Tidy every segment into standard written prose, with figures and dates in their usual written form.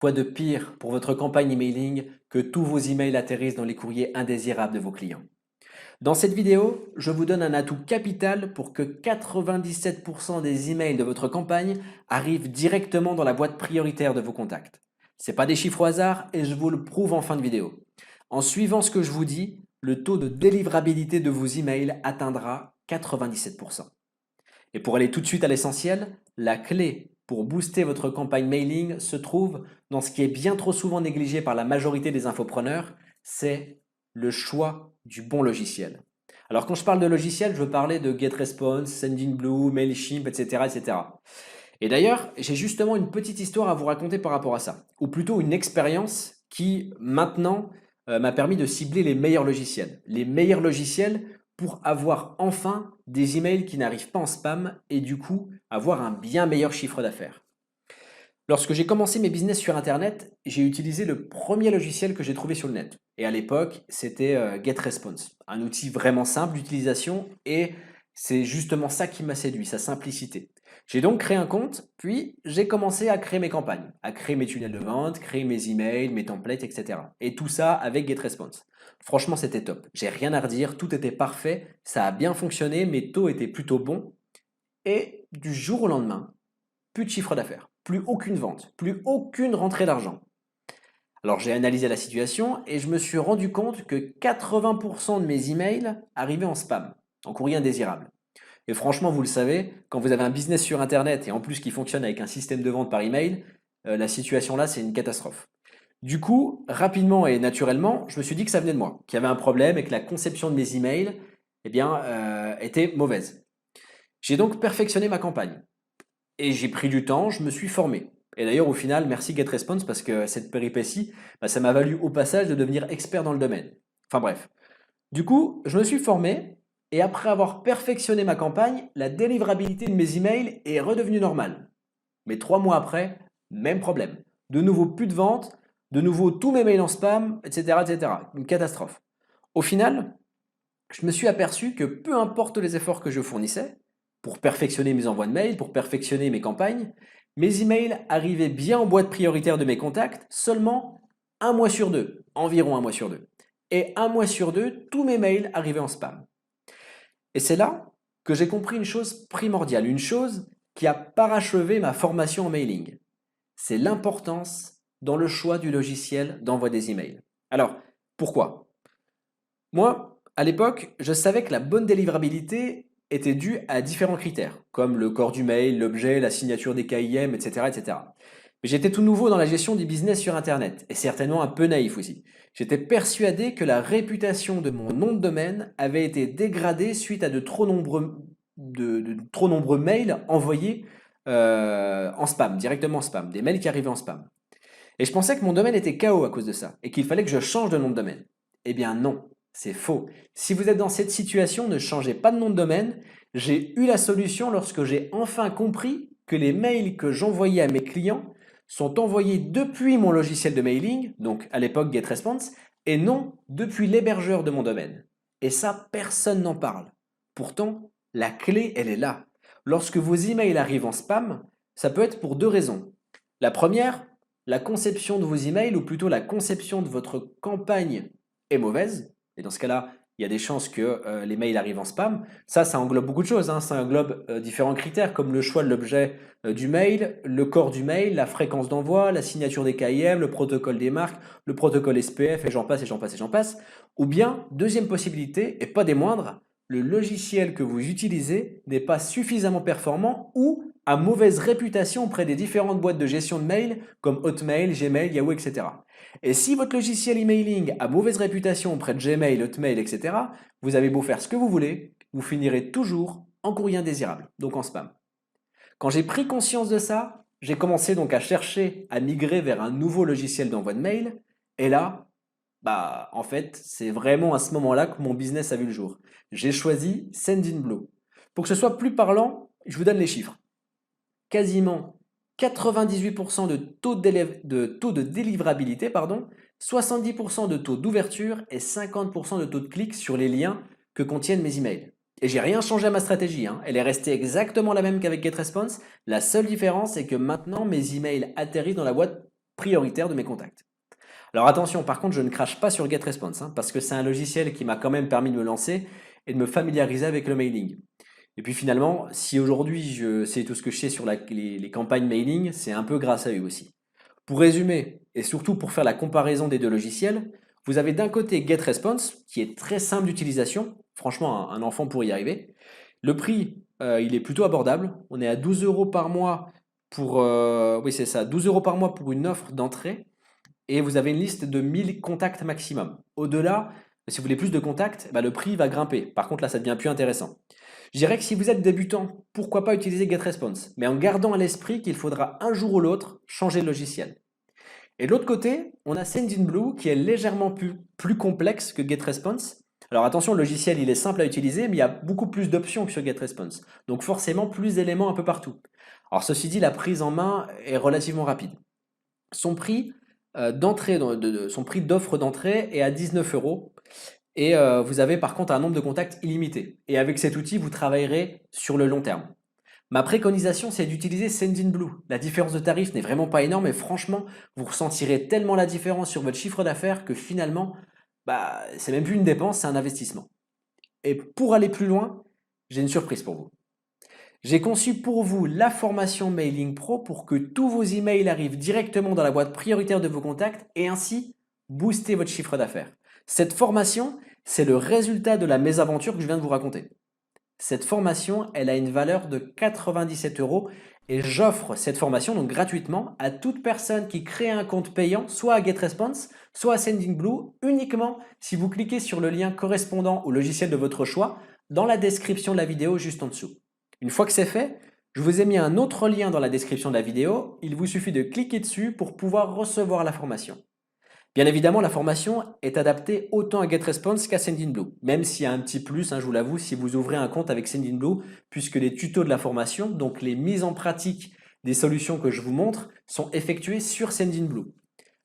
Quoi de pire pour votre campagne emailing que tous vos emails atterrissent dans les courriers indésirables de vos clients? Dans cette vidéo, je vous donne un atout capital pour que 97% des emails de votre campagne arrivent directement dans la boîte prioritaire de vos contacts. Ce n'est pas des chiffres au hasard et je vous le prouve en fin de vidéo. En suivant ce que je vous dis, le taux de délivrabilité de vos emails atteindra 97%. Et pour aller tout de suite à l'essentiel, la clé pour booster votre campagne mailing se trouve dans ce qui est bien trop souvent négligé par la majorité des infopreneurs, c'est le choix du bon logiciel. Alors quand je parle de logiciel, je veux parler de GetResponse, Sendinblue, Mailchimp, etc. etc. Et d'ailleurs, j'ai justement une petite histoire à vous raconter par rapport à ça, ou plutôt une expérience qui maintenant m'a permis de cibler les meilleurs logiciels. Les meilleurs logiciels pour avoir enfin des emails qui n'arrivent pas en spam et du coup avoir un bien meilleur chiffre d'affaires. Lorsque j'ai commencé mes business sur Internet, j'ai utilisé le premier logiciel que j'ai trouvé sur le net. Et à l'époque, c'était GetResponse, un outil vraiment simple d'utilisation et c'est justement ça qui m'a séduit, sa simplicité. J'ai donc créé un compte, puis j'ai commencé à créer mes campagnes, à créer mes tunnels de vente, créer mes emails, mes templates, etc. Et tout ça avec GetResponse. Franchement, c'était top. J'ai rien à redire, tout était parfait, ça a bien fonctionné, mes taux étaient plutôt bons. Et du jour au lendemain, plus de chiffre d'affaires, plus aucune vente, plus aucune rentrée d'argent. Alors j'ai analysé la situation et je me suis rendu compte que 80% de mes emails arrivaient en spam, en courrier indésirable. Et franchement, vous le savez, quand vous avez un business sur Internet et en plus qui fonctionne avec un système de vente par email, la situation là, c'est une catastrophe. Du coup, rapidement et naturellement, je me suis dit que ça venait de moi, qu'il y avait un problème et que la conception de mes emails était mauvaise. J'ai donc perfectionné ma campagne. Et j'ai pris du temps, je me suis formé. Et d'ailleurs, au final, merci GetResponse parce que cette péripétie, ça m'a valu au passage de devenir expert dans le domaine. Enfin bref. Du coup, je me suis formé et après avoir perfectionné ma campagne, la délivrabilité de mes emails est redevenue normale. Mais 3 mois après, même problème. De nouveau plus de ventes, de nouveau tous mes mails en spam, etc., etc. Une catastrophe. Au final, je me suis aperçu que peu importe les efforts que je fournissais, pour perfectionner mes envois de mails, pour perfectionner mes campagnes, mes emails arrivaient bien en boîte prioritaire de mes contacts seulement un mois sur deux, environ un mois sur deux. Et un mois sur deux, tous mes mails arrivaient en spam. Et c'est là que j'ai compris une chose primordiale, une chose qui a parachevé ma formation en mailing. C'est l'importance dans le choix du logiciel d'envoi des emails. Alors, pourquoi? Moi, à l'époque, je savais que la bonne délivrabilité était due à différents critères, comme le corps du mail, l'objet, la signature des KIM, etc., etc. Mais j'étais tout nouveau dans la gestion du business sur Internet, et certainement un peu naïf aussi. J'étais persuadé que la réputation de mon nom de domaine avait été dégradée suite à de trop nombreux mails envoyés en spam, directement en spam, des mails qui arrivaient en spam. Et je pensais que mon domaine était KO à cause de ça, et qu'il fallait que je change de nom de domaine. Eh bien non, c'est faux. Si vous êtes dans cette situation, ne changez pas de nom de domaine. J'ai eu la solution lorsque j'ai enfin compris que les mails que j'envoyais à mes clients sont envoyés depuis mon logiciel de mailing, donc à l'époque GetResponse, et non depuis l'hébergeur de mon domaine. Et ça, personne n'en parle. Pourtant, la clé, elle est là. Lorsque vos emails arrivent en spam, ça peut être pour deux raisons. La première, la conception de vos emails, ou plutôt la conception de votre campagne est mauvaise. Et dans ce cas-là, il y a des chances que les mails arrivent en spam. Ça englobe beaucoup de choses, hein. Ça englobe différents critères comme le choix de l'objet du mail, le corps du mail, la fréquence d'envoi, la signature des KIM, le protocole des marques, le protocole SPF, et j'en passe, et j'en passe, et j'en passe. Ou bien, deuxième possibilité, et pas des moindres, le logiciel que vous utilisez n'est pas suffisamment performant ou a mauvaise réputation auprès des différentes boîtes de gestion de mail comme Hotmail, Gmail, Yahoo, etc. Et si votre logiciel emailing a mauvaise réputation auprès de Gmail, Hotmail, etc., vous avez beau faire ce que vous voulez, vous finirez toujours en courrier indésirable, donc en spam. Quand j'ai pris conscience de ça, j'ai commencé donc à chercher à migrer vers un nouveau logiciel d'envoi de mail. Et là, en fait, c'est vraiment à ce moment-là que mon business a vu le jour. J'ai choisi Sendinblue. Pour que ce soit plus parlant, je vous donne les chiffres. Quasiment 98% de taux de délivrabilité, 70% de taux d'ouverture et 50% de taux de clic sur les liens que contiennent mes emails. Et j'ai rien changé à ma stratégie, hein. Elle est restée exactement la même qu'avec GetResponse. La seule différence, c'est que maintenant mes emails atterrissent dans la boîte prioritaire de mes contacts. Alors attention, par contre, je ne crache pas sur GetResponse, hein, parce que c'est un logiciel qui m'a quand même permis de me lancer et de me familiariser avec le mailing. Et puis finalement, si aujourd'hui je sais tout ce que je sais sur les campagnes mailing, c'est un peu grâce à eux aussi. Pour résumer, et surtout pour faire la comparaison des deux logiciels, vous avez d'un côté GetResponse, qui est très simple d'utilisation, franchement un enfant pourrait y arriver. Le prix, il est plutôt abordable, on est à 12 euros par mois pour, oui c'est ça, 12 euros par mois pour une offre d'entrée, et vous avez une liste de 1000 contacts maximum. Au-delà, si vous voulez plus de contacts, bah, le prix va grimper. Par contre là ça devient plus intéressant. Je dirais que si vous êtes débutant, pourquoi pas utiliser GetResponse, mais en gardant à l'esprit qu'il faudra un jour ou l'autre changer de logiciel. Et de l'autre côté, on a Sendinblue qui est légèrement plus complexe que GetResponse. Alors attention, le logiciel il est simple à utiliser, mais il y a beaucoup plus d'options que sur GetResponse. Donc forcément plus d'éléments un peu partout. Alors ceci dit, la prise en main est relativement rapide. Son prix son prix d'offre d'entrée est à 19 euros. Et vous avez par contre un nombre de contacts illimité. Et avec cet outil, vous travaillerez sur le long terme. Ma préconisation, c'est d'utiliser Sendinblue. La différence de tarif n'est vraiment pas énorme et franchement, vous ressentirez tellement la différence sur votre chiffre d'affaires que finalement, bah, c'est même plus une dépense, c'est un investissement. Et pour aller plus loin, j'ai une surprise pour vous. J'ai conçu pour vous la formation Mailing Pro pour que tous vos emails arrivent directement dans la boîte prioritaire de vos contacts et ainsi booster votre chiffre d'affaires. Cette formation, c'est le résultat de la mésaventure que je viens de vous raconter. Cette formation, elle a une valeur de 97 euros et j'offre cette formation donc gratuitement à toute personne qui crée un compte payant, soit à GetResponse, soit à Sendinblue, uniquement si vous cliquez sur le lien correspondant au logiciel de votre choix dans la description de la vidéo juste en dessous. Une fois que c'est fait, je vous ai mis un autre lien dans la description de la vidéo, il vous suffit de cliquer dessus pour pouvoir recevoir la formation. Bien évidemment, la formation est adaptée autant à GetResponse qu'à Sendinblue, même s'il y a un petit plus, hein, je vous l'avoue, si vous ouvrez un compte avec Sendinblue, puisque les tutos de la formation, donc les mises en pratique des solutions que je vous montre, sont effectuées sur Sendinblue.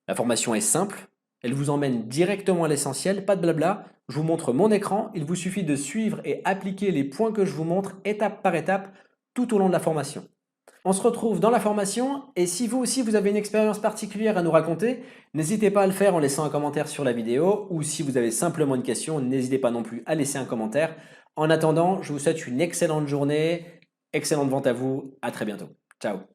La formation est simple, elle vous emmène directement à l'essentiel, pas de blabla, je vous montre mon écran, il vous suffit de suivre et appliquer les points que je vous montre étape par étape tout au long de la formation. On se retrouve dans la formation et si vous aussi vous avez une expérience particulière à nous raconter, n'hésitez pas à le faire en laissant un commentaire sur la vidéo ou si vous avez simplement une question, n'hésitez pas non plus à laisser un commentaire. En attendant, je vous souhaite une excellente journée, excellente vente à vous, à très bientôt. Ciao.